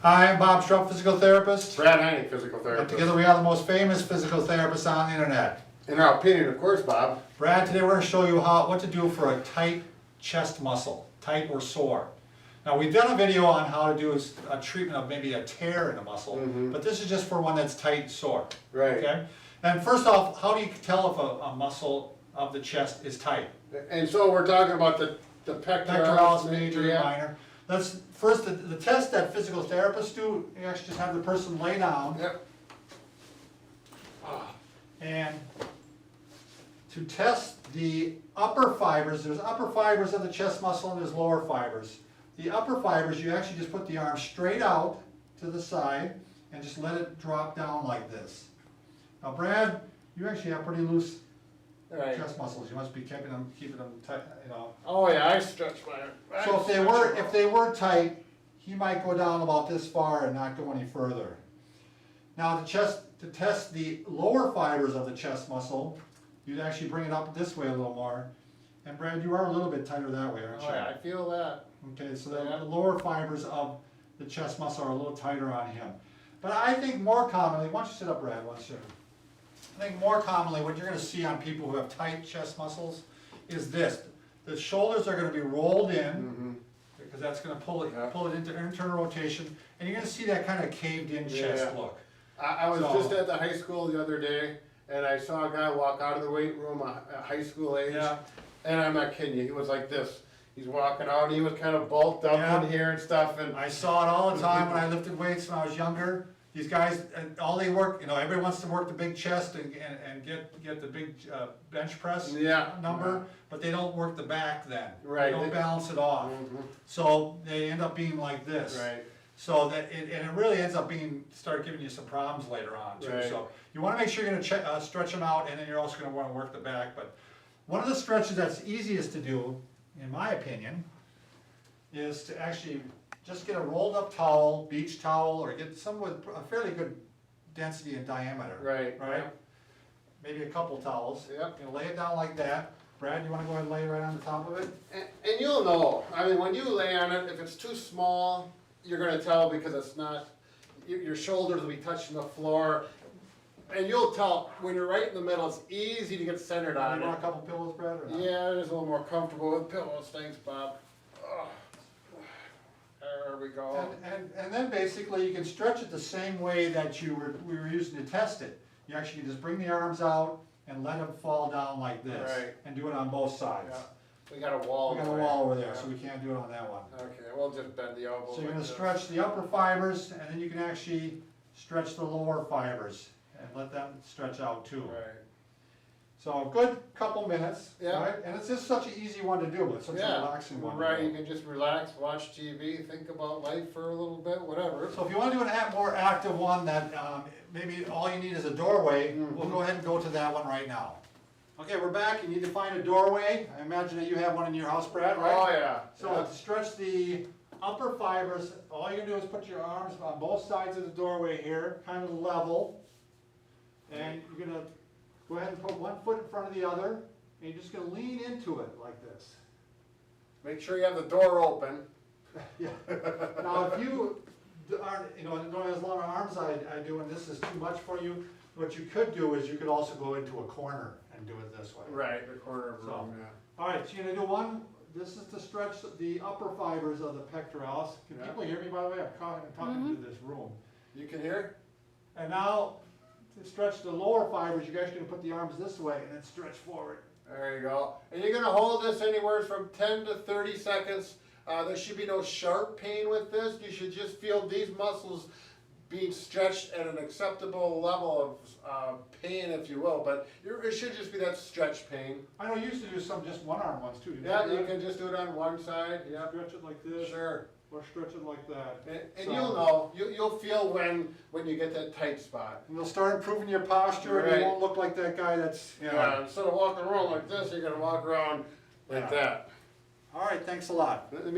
Hi, I'm Bob Schrupp, physical therapist. Brad Heineck, physical And therapist. together we are the most famous physical therapists on the internet. In our opinion, of course, Bob. Brad, today we're going to show you what to do for a tight chest muscle, tight or sore. Now we've done a video on how to do a treatment of maybe a tear in a muscle, but this is just for one that's tight and sore. Right. Okay? And first off, how do you tell if a muscle of the chest is tight? And so we're talking about the Pectoralis Major and Minor. Let's first the test that physical therapists do. You actually just have the person lay down. Yep. And to test the upper fibers, there's upper fibers of the chest muscle and there's lower fibers. The upper fibers, you actually just put the arm straight out to the side and just let it drop down like this. Now, Brad, you actually have pretty loose chest muscles. You must be keeping them tight, you know. Oh yeah, I stretch my. So if they were tight, he might go down about this far and not go any further. Now to test the lower fibers of the chest muscle, you'd actually bring it up this way a little more. And Brad, you are a little bit tighter that way, aren't you? Oh yeah, I feel that. Okay, so the lower fibers of the chest muscle are a little tighter on him. But I think more commonly, why don't you sit up, Brad, I think more commonly what you're going to see on people who have tight chest muscles is this. The shoulders are going to be rolled in, because that's going to pull it into internal rotation, and you're going to see that kind of caved in chest look. I was just at the high school the other day, and I saw a guy walk out of the weight room at high school age, and I'm not kidding you, he was like this. He's walking out, and he was kind of bulked up in here and stuff. And I saw it all the time when I lifted weights when I was younger. These guys, all they work, you know, everybody wants to work the big chest and get the big bench press number, but they don't work the back then. Right. They don't balance it off. So they end up being like this. Right. So that and it really ends up start giving you some problems later on too. Right. So you want to make sure you're going to stretch them out, and then you're also going to want to work the back. But one of the stretches that's easiest to do, in my opinion, is to actually just get a rolled up towel, beach towel, or get some with a fairly good density and diameter. Right. Maybe a couple towels. Yep. You know, lay it down like that. Brad, you want to go ahead and lay it right on the top of it? And you'll know. I mean, when you lay on it, if it's too small, you're going to tell because it's not. Your shoulders will be touching the floor, and you'll tell when you're right in the middle. It's easy to get centered on You it. want a couple pillows, Brad? Or not? Yeah, it is a little more comfortable with pillows. Thanks, Bob. There we go. And then basically you can stretch it the same way that we were using to test it. You actually can just bring the arms out and let them fall down like this. Right. And do it on both sides. Yeah. We got a wall. We got a wall over there, so we can't do it on that one. Okay, we'll just bend the elbow. So you're like going to this. stretch the upper fibers, and then you can actually stretch the lower fibers and let them stretch out too. Right. So a good couple minutes, Yeah. right? And it's just such an easy one to do. It's such a relaxing one. Right, to you do. can just relax, watch TV, think about life for a little bit, whatever. So if you want to do a more active one that maybe all you need is a doorway, we'll go ahead and go to that one right now. Okay, we're back. You need to find a doorway. I imagine that you have one in your house, Brad, right? Oh yeah. So to stretch the upper fibers, all you can do is put your arms on both sides of the doorway here, kind of level. And you're going to go ahead and put one foot in front of the other, and you're just going to lean into it like this. Make sure you have the door open. Yeah. Now, if you aren't, you know, don't have as long arms I do, and this is too much for you, what you could do is you could also go into a corner and do it this way. Right, the corner of the room, yeah. All right, so you're going to do one. This is to stretch the upper fibers of the pectoralis. Can people hear me, by the way? I'm talking to this room. You can hear? And now, to stretch the lower fibers, you're actually going to put the arms this way and then stretch forward. There you go. And you're going to hold this anywhere from 10 to 30 seconds. There should be no sharp pain with this. You should just feel these muscles being stretched at an acceptable level of pain, if you will. But it should just be that stretch pain. I know you used to do some just one arm ones too. Yeah, you can just do it on one side. Yeah, stretch it like this. Sure. Or stretch it like that. And you'll know. You'll feel when you get that tight spot. And you'll start improving your posture, and you won't look like that guy that's, you know. Yeah, instead of walking around like this, you're going to walk around like that. All right, thanks a lot. Let me